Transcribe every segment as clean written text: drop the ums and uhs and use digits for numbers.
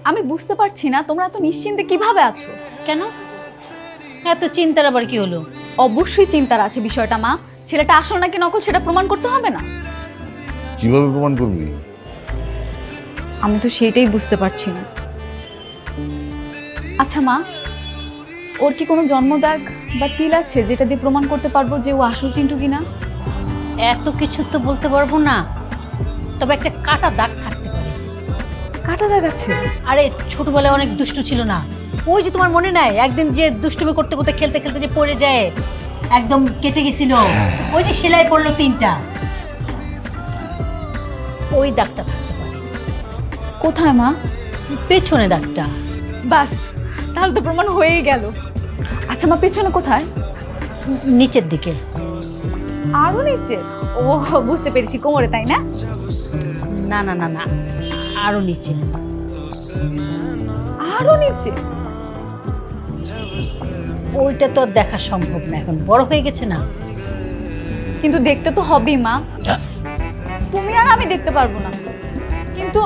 আমি বুঝতে পারছি না তোমরা এত নিশ্চিন্তে কিভাবে আছো। কেন এত চিন্তার আবার কি হলো? অবশ্যই চিন্তার আছে বিষয়টা মা। ছেলেটা আসল নাকি নকল সেটা প্রমাণ করতে হবে না? কিভাবে প্রমাণ করবি? আমি তো সেইটাই বুঝতে পারছি না। আচ্ছা মা, ওর কি কোনো জন্মদাগ বা তিল আছে যেটা দিয়ে প্রমাণ করতে পারবো যে ও আসল চিন্টু কিনা? এত কিছু তো বলতে পারবো না, তবে একটা কাটা দাগ থাকতে পারে। কাটা দাগ আছে? আরে ছোটবেলায় অনেক দুষ্টু ছিল না? ওই যে তোমার মনে নাই একদিন যে দুষ্টুমি করতে করতে খেলতে খেলতে যে পড়ে যায়, একদম কেটে গেছিল, ওই যে সেলাই পড়লো 3টা, ওই দাগটা থাকতে পারে। কোথায় মা? পেছনে দাগটা। বাস, তাহলে তো প্রমাণ হয়েই গেল। আচ্ছা মা, পেছনে কোথায়? নিচের দিকে। আরো নিচে? ও বুঝতে পেরেছি, কোমরে, তাই না? না না না না, আরো নিচে। আরো নিচে? ওইটা তো আর দেখা সম্ভব না, এখন বড় হয়ে গেছে না। কিন্তু দেখতে তো হবেই মা। তুমি আর আমি দেখতে পারবো না, কিন্তু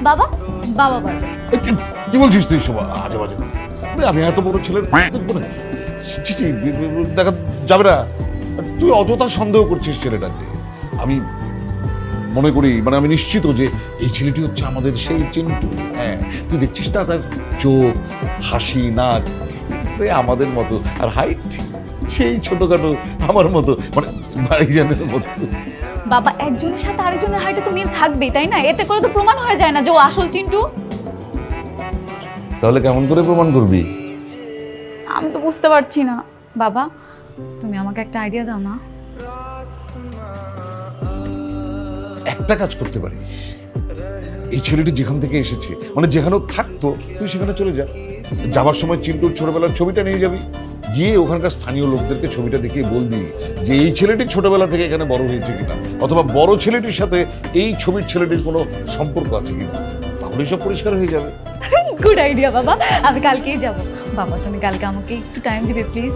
বাবা বাবা পারবে। কি বলছিস তুই সব আজে বাজে? আমি এত বড় ছেলের দেখবো না? দেখা যাবে না। তুই অযথা সন্দেহ করছিস ছেলেটাকে। আমি মনে করি, মানে আমি নিশ্চিত যে এই ছেলেটি হচ্ছে আমাদের সেই চিন্টু। হ্যাঁ, তুই দেখছিস না তার চোখ, হাসি, নাক আমাদের মতো, আর হাইট সেই ছোটখাটো আমার মতো, মানে ভাইজানের মতো। বাবা, একজনের সাথে আরেকজনের হাইটে তো মিল থাকবেই, তাই না? এতে করে তো প্রমাণ হয়ে যায় না যে ও আসল চিন্টু? তাহলে কেমন করে প্রমাণ করবি? আমি তো বুঝতে পারছি না। বাবা, তুমি আমাকে একটা আইডিয়া দাও না। একটা কাজ করতে পারি, এই ছেলেটি যেখান থেকে এসেছে, মানে যেখানেও থাকতো, তুই সেখানে চলে যা। যাবার সময় চিন্টুর ছোটবেলার ছবিটা নিয়ে যাবি, গিয়ে ওখানকার স্থানীয় লোকদেরকে ছবিটা দেখিয়ে বলবি যে এই ছেলেটি ছোটবেলা থেকে এখানে বড় হয়েছে কিনা, অথবা বড় ছেলেটির সাথে এই ছবির ছেলেটির কোনো সম্পর্ক আছে কিনা। তাহলে সব পরিষ্কার হয়ে যাবে। গুড আইডিয়া বাবা, আমি কালকেই যাব। বাবা, তুমি কালকে আমাকে একটু টাইম দিবে প্লিজ?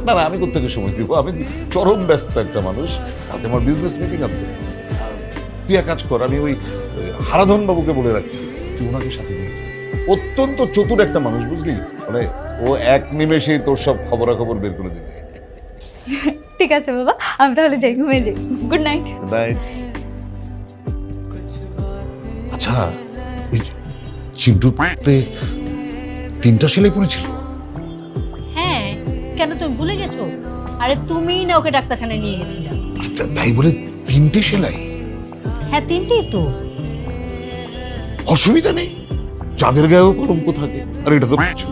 না না, আমি কোত্থেকে সময় দিব? আমি চরম ব্যস্ত একটা মানুষ, কালকে আমার বিজনেস মিটিং আছে। তুই এক কাজ কর, আমি ওই হারাধন বাবুকে বলে রাখছি, তুই ওনাকে সাথে নিয়ে যা। অত্যন্ত চতুর একটা মানুষ, বুঝলি? মানে ও এক নিমেষেই তোর সব খবরাখবর বের করে দেবে। ঠিক আছে বাবা, আমি তাহলে যাই, ঘুমিয়ে যাই। Good night. রাইট। আচ্ছা, এই চিন্টুর পাতে 3টা সেলাই পড়েছিল? হ্যাঁ, কেন তুমি ভুলে গেছো? আরে তুমিই না ওকে ডাক্তারখানায় নিয়ে গেছিলা। তাই বলে 3টে সেলাই? হ্যাঁ, 3টেই তো। অসুবিধা নেই, যাদের গায়েও কলঙ্ক থাকে, আর এটা তো কিছু।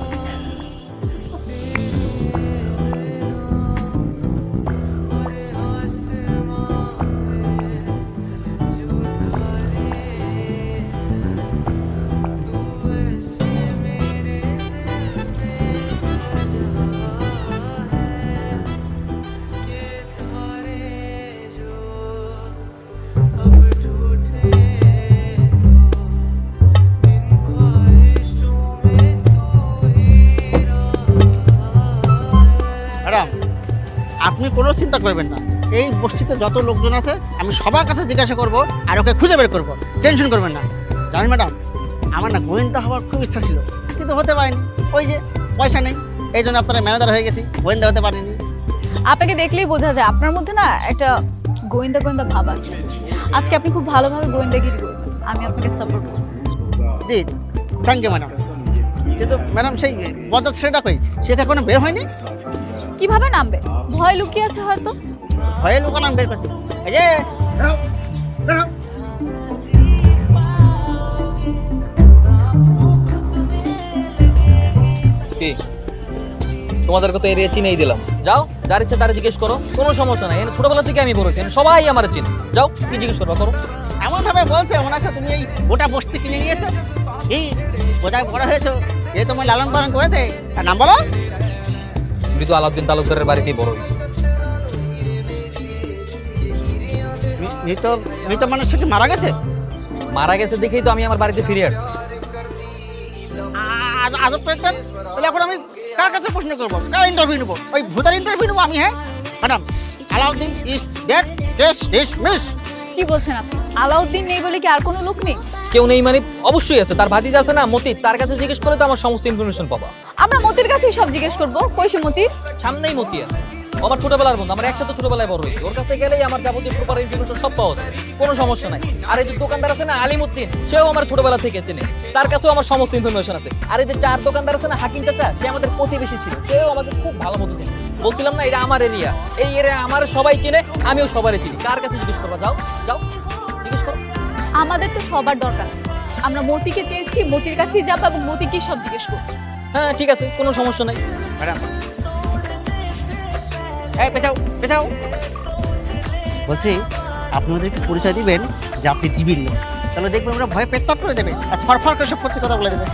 ম্যাডাম, আপনি কোনো চিন্তা করবেন না। এই বস্তিতে যত লোকজন আছে আমি সবার কাছে জিজ্ঞাসা করব, আর ওকে খুঁজে বের করবো। টেনশন করবেন না। জানেন ম্যাডাম, আমার না গোয়েন্দা হওয়ার খুব ইচ্ছা ছিল, কিন্তু হতে পারিনি। ওই যে পয়সা নেই, এই জন্য আপনারা ম্যানেজার হয়ে গেছি, গোয়েন্দা হতে পারিনি। আপনাকে দেখলেই বোঝা যায় আপনার মধ্যে না একটা গোয়েন্দা গোয়েন্দা ভাব আছে। আজকে আপনি খুব ভালোভাবে গোয়েন্দাগিরি করবেন, আমি আপনাকে সাপোর্ট করব। জি, থ্যাংক ইউ ম্যাডাম। কিন্তু ম্যাডাম, সেই বজার ছেলেটা কই? সেটা এখনো বের হয়নি। কিভাবে নামবে? ভয় লুকিয়ে আছে হয়তো। ভয়ে লোক নাম বের করতে। এই যে কি তোমাদেরকে তো এরিয়া চিনেই দিলাম, যাও যার ইচ্ছা তারা জিজ্ঞেস করো, কোনো সমস্যা নাই। এখানে ছোটবেলা থেকে আমি বলেছি, সবাই আমার চিনে। যাও, কি জিজ্ঞেস করবো করো। এমন ভাবে বলছে মনে হচ্ছে তুমি এই গোটা বস্তি কিনে নিয়েছো। এই গোটায় বড় হয়েছো, যে তোমার লালন পালন করেছে, তার নাম বলো। তুমি তো আলাউদ্দিন তালুকদারের বাড়িতেই বড় হয়েছি। মৃত মানুষ কি মারা গেছে? মারা গেছে দেখেই তো আমি আমার বাড়িতে ফিরে আসছি। আজব তো একদম। তাহলে এখন আমি কার কাছে প্রশ্ন করবো, কার ইন্টারভিউ নেবো? ওই ভূতার ইন্টারভিউ নেবো আমি? হ্যাঁ madam, Alauddin is dead, case dismiss. কি বলছেন আপনি? আলাউদ্দিন নেই বলে কি আর কোনো লোক নেই? কেউ নেই মানে অবশ্যই আছে, তার ভাতিজা আছে না মতি, তার কাছে জিজ্ঞেস করে তো আমার সমস্ত ইনফরমেশন পাবা। আমরা মতির কাছেই সব জিজ্ঞেস করবো, কই সে মতি? সামনেই মতি আছে, ও আমার ছোটবেলার বন্ধু, আমরা একসাথে ছোটবেলায় বড় হয়েছি, ওর কাছে গেলেই আমার যাবতীয় প্রপার ইনফরমেশন সব পাওয়া যায়, কোনো সমস্যা নাই। আর এই যে দোকানদার আছে না আলিমউদ্দিন, সেও আমার ছোটবেলা থেকে চেনে, তার কাছেও আমার সমস্ত ইনফরমেশন আছে। আর এই যে চার দোকানদার আছে না হাকিম চাচা, সে আমাদের প্রতিবেশী ছিল, সেও আমাদের খুব ভালো মতো চেনে। বলছিলাম না এটা আমার এরিয়া, এই এরিয়া আমার সবাই চেনে, আমিও সবারই চিনি। কার কাছে জিজ্ঞেস করবা? যাও যাও জিজ্ঞেস করো। আমাদের তো সবার দরকার আছে। আমরা মতিকে চেয়েছি, মতির কাছেই যাবো এবং মতিকেই সব জিজ্ঞেস করবো। হ্যাঁ ঠিক আছে, কোনো সমস্যা নাই। ম্যাডাম এই পেছাও পেছাও, বলছি আপনি ওদেরকে পরিচয় দিবেন যে আপনি ডিবির লোক, তাহলে দেখবেন ওরা ভয় পেত্তাপ করে দেবে আর ফরফর করে সব সত্যি কথা বলে দেবে।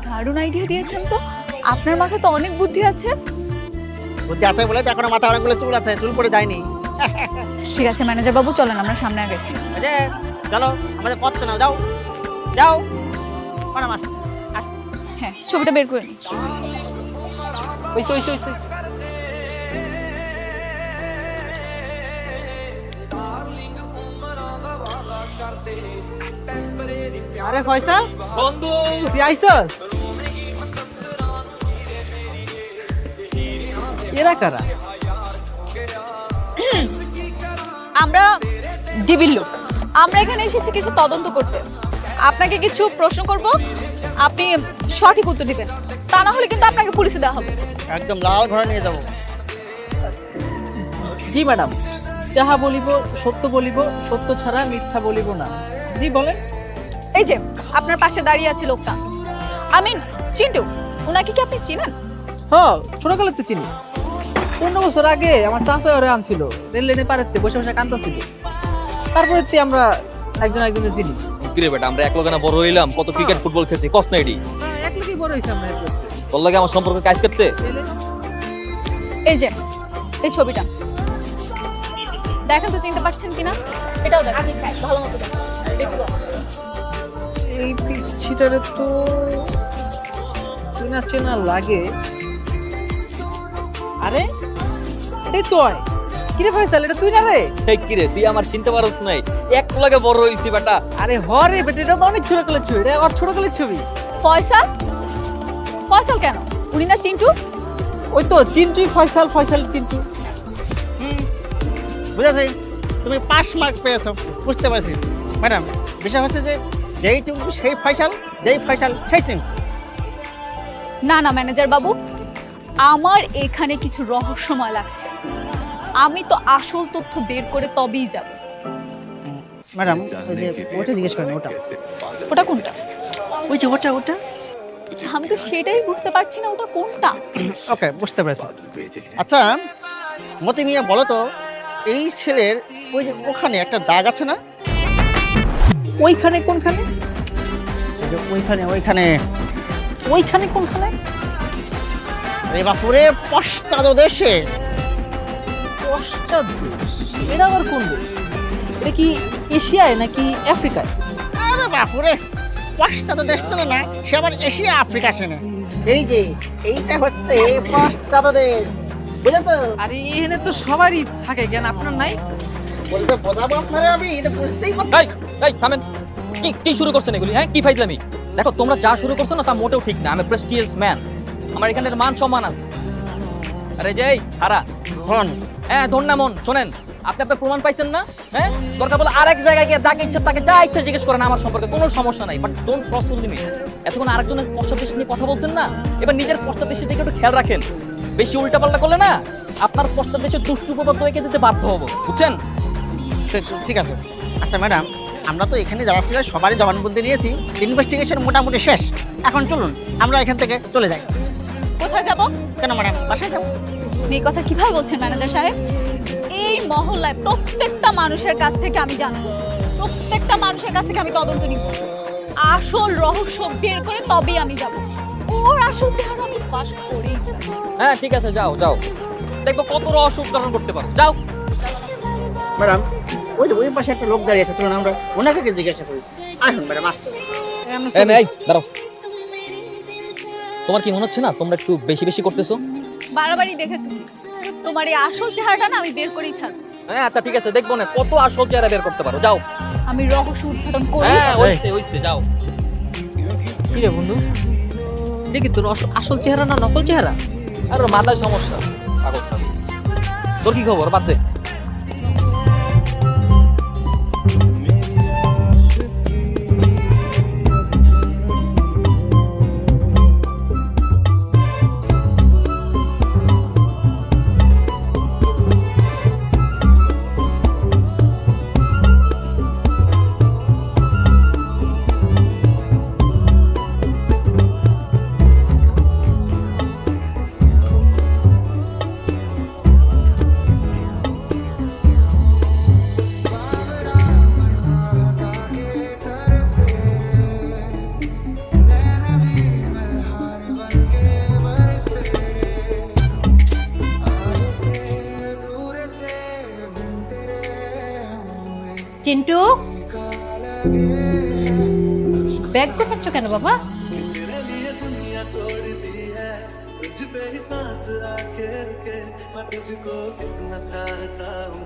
দারুণ আইডিয়া দিয়েছেন তো, আপনার মাথায় তো অনেক বুদ্ধি আছে। বুদ্ধি আছে বলে তো এখনো মাথায় অনেকগুলো চুল আছে, চুল পরে যায়নি। ঠিক আছে ম্যানেজার বাবু, চলেন আমরা সামনে আগে। এই যে চলো আমাদের পথ নাও, যাও যাও ম্যাডাম। হ্যাঁ, ছবিটা বের করে নিন। আরে ফয়সাল বন্ধু তুই আইসস? এরা কারা? আমরা ডিবির লোক, আমরা এখানে এসেছি কিছু তদন্ত করতে। আপনাকে কিছু প্রশ্ন করব, আপনি সঠিক উত্তর দিবেন, তা না হলে কিন্তু আপনাকে পুলিশে দেওয়া হবে। একদম লাল ঘরে নিয়ে যাবো। জি ম্যাডাম, যাহা বলিব সত্য বলিব, সত্য ছাড়া মিথ্যা বলিব না। জি বলেন। এই যে আপনার পাশে দাঁড়িয়ে আছে লোকটা, আমি চিন্টু, ওনাকে কি আপনি চিনেন? হ্যাঁ, ছোটকালে তো চিনি। 15 বছর আগে আমার চাচা ওরে আনছিল, রেল লাইনে পারেতে বসে বসে কান্দছিল। তারপরে আমরা একজন একজনের চিনি। কিরে বেটা, আমরা এক লগে না বড় হইলাম, কত ক্রিকেট ফুটবল খেলছি, কস না এডি এক লোকই বড় হয়েছে আমরা এরপর। তোর লাগে আমার সম্পর্কে কাজ করতে। এই যে এই ছবিটা দেখেন তো, চিনতে পারছেন কিনা? এটাও দেখেন ভালো মতো দেখেন। এই পিচ্ছিটারে তো চেনা চেনা লাগে। আরে এটাই তো হয়। কিরে ফয়সাল, এটা তুই না রে? এই কিরে, তুই আমার চিনতে পারছ নাই? এক লগে বড় হইছি বেটা। আরে হরে বেটা, এটা তো অনেক ছোটকালের ছবি, এটা ওর ছোটকালের ছবি। ফয়সাল? ফয়সাল কেন? উনি না চিন্টু? ওই তো চিন্টুই ফয়সাল, ফয়সাল চিন্টু। বুঝেছি, তুমি 5 মার্ক পেয়েছো, বুঝতে পারছি। ম্যাডাম বিষয় হচ্ছে যে যেই চিন্টু সেই ফয়সাল, যেই ফয়সাল সেই চিন্টু। না না ম্যানেজার বাবু, আমার এখানে কিছু রহস্যময় লাগছে। আমি তো আসল তথ্য বের করে তবেই যাব। ম্যাডাম ওই যে ওটা জিজ্ঞেস করেন, ওটা ওটা কোনটা? ওই যে ওটা ওটা। আমি তো সেটাই বুঝতে পারছি না, ওটা কোনটা। ওকে, বুঝতে পেরেছি। আচ্ছা মতি মিয়া, বলো তো এই ছেলের ওই যে ওখানে একটা দাগ আছে না? ওইখানে কোনখানে? ওই যে ওইখানে ওইখানে ওইখানে কোনখানে? রে বাপুরে, পশ্চাৎ দেশে। পশ্চাৎদেশ? এটা আবার কোন দেশ? এটা কি এশিয়ায় নাকি আফ্রিকায়? আরে বাপুরে, পশ্চাৎ দেশ চলে না, সে আবার এশিয়া আফ্রিকা সেনে। এই যে এইটা হচ্ছে পশ্চাৎ দেশ, বুঝলেন তো? আরে এখানে তো সবারই থাকে, জ্ঞান আপনার নাই? বলতে বোঝাবো আপনারা, আমি এটা বুঝতেই পারছি। এই এই থামেন, কি কি শুরু করছেন এগুলি? হ্যাঁ কি ফাইজলামি? দেখো তোমরা যা শুরু করছো না তা মোটেও ঠিক না। আমি প্রেস্টিজিয়াস ম্যান, আমার এখানের মান সম্মান আছে। আরে যে হারা ধন হ্যাঁ ধন না মন, শোনেন আপনি আপনার প্রমাণ পাইছেন না? হ্যাঁ দরকার বলে আরেক জায়গায় গিয়ে যাকে ইচ্ছা তাকে যা ইচ্ছা জিজ্ঞেস করেন আমার সম্পর্কে, কোনো সমস্যা নাই, but don't cross the limit. এতক্ষণ আরেকজনের পশ্চাৎদেশ নিয়ে কথা বলছেন না, এবার নিজের পশ্চাৎদেশের দিকে একটু খেয়াল রাখেন। বেশি উল্টাপাল্টা করলে না আপনার পশ্চাৎদেশের দুষ্টু প্রভাব এঁকে দিতে বাধ্য হবো, বুঝছেন? ঠিক আছে। আচ্ছা ম্যাডাম, আমরা তো এখানে যারা ছিল সবারই জবানবন্দি নিয়েছি, ইনভেস্টিগেশন মোটামুটি শেষ। এখন চলুন আমরা এখান থেকে চলে যাই। কোথায় যাব? কেন ম্যাডাম, বাসায় যাবো। এই কথা কিভাবে বলছেন ম্যানেজার সাহেব? এই মহল্লায় প্রত্যেকটা মানুষের কাছ থেকে আমি জানবো, প্রত্যেকটা মানুষের কাছ থেকে আমি তদন্ত নিব, আসল রহস্য বের করে তবেই আমি যাব। ওর আসল চেহারা আমি ফাঁস করেই যাব। হ্যাঁ ঠিক আছে, যাও যাও, দেখবো কত রহস্য উদ্ঘাটন করতে পারো, যাও। ম্যাডাম ওই যে ওই পাশে একটা লোক দাঁড়িয়ে আছে, চলুন আমরা ওনাকে জিজ্ঞাসা করি। আসুন ম্যাডাম, আসুন। এই দাঁড়াও, তোমার কি মনে হচ্ছে না তোমরা একটু বেশি বেশি করতেছো? বাড়াবাড়ি দেখেছো কি? তোমার এই আসল চেহারাটা না আমি বের করেই ছাড়বো। হ্যাঁ আচ্ছা ঠিক আছে, দেখবো না কত আসল চেহারা বের করতে পারো, যাও। আমি রহস্য উদ্ঘাটন করি। হ্যাঁ হইছে যাও। কি রে বন্ধু, এটা কি তোর আসল চেহারা না নকল চেহারা? আর ওর মাথায় সমস্যা, পাগল ছাগল। তোর কি খবর? বাদ দে। চিন্টু, ব্যাগ গোছাচ্ছ কেন বাবা? तुझ पे ही सांस आके रुके मैं तुझको कितना चाहता हूँ